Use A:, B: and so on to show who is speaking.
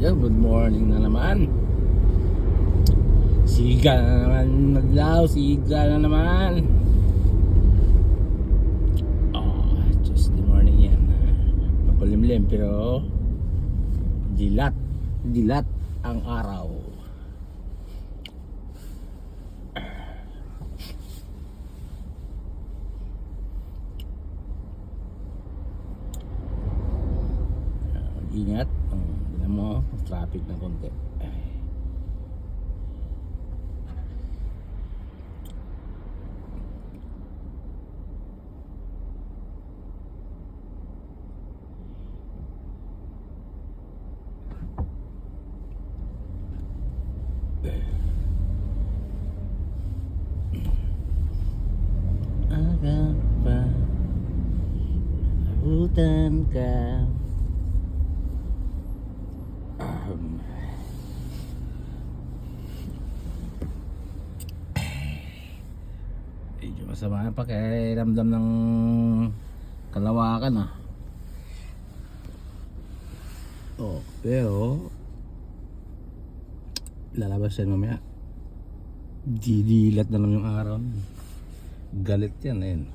A: Yan, good morning na naman. Siga na naman maglaw, siga na naman. Oh, just the morning yan. Makulimlim pero dilat ang araw. Ingat, tignan mo, traffic na konti. Aga pa, nabutan ka. Medyo masama pa kaya ramdam ng kalawakan ah. Oh, pero lalabas yan mamaya. Didilat na lang yung araw. Galit yan, ayun.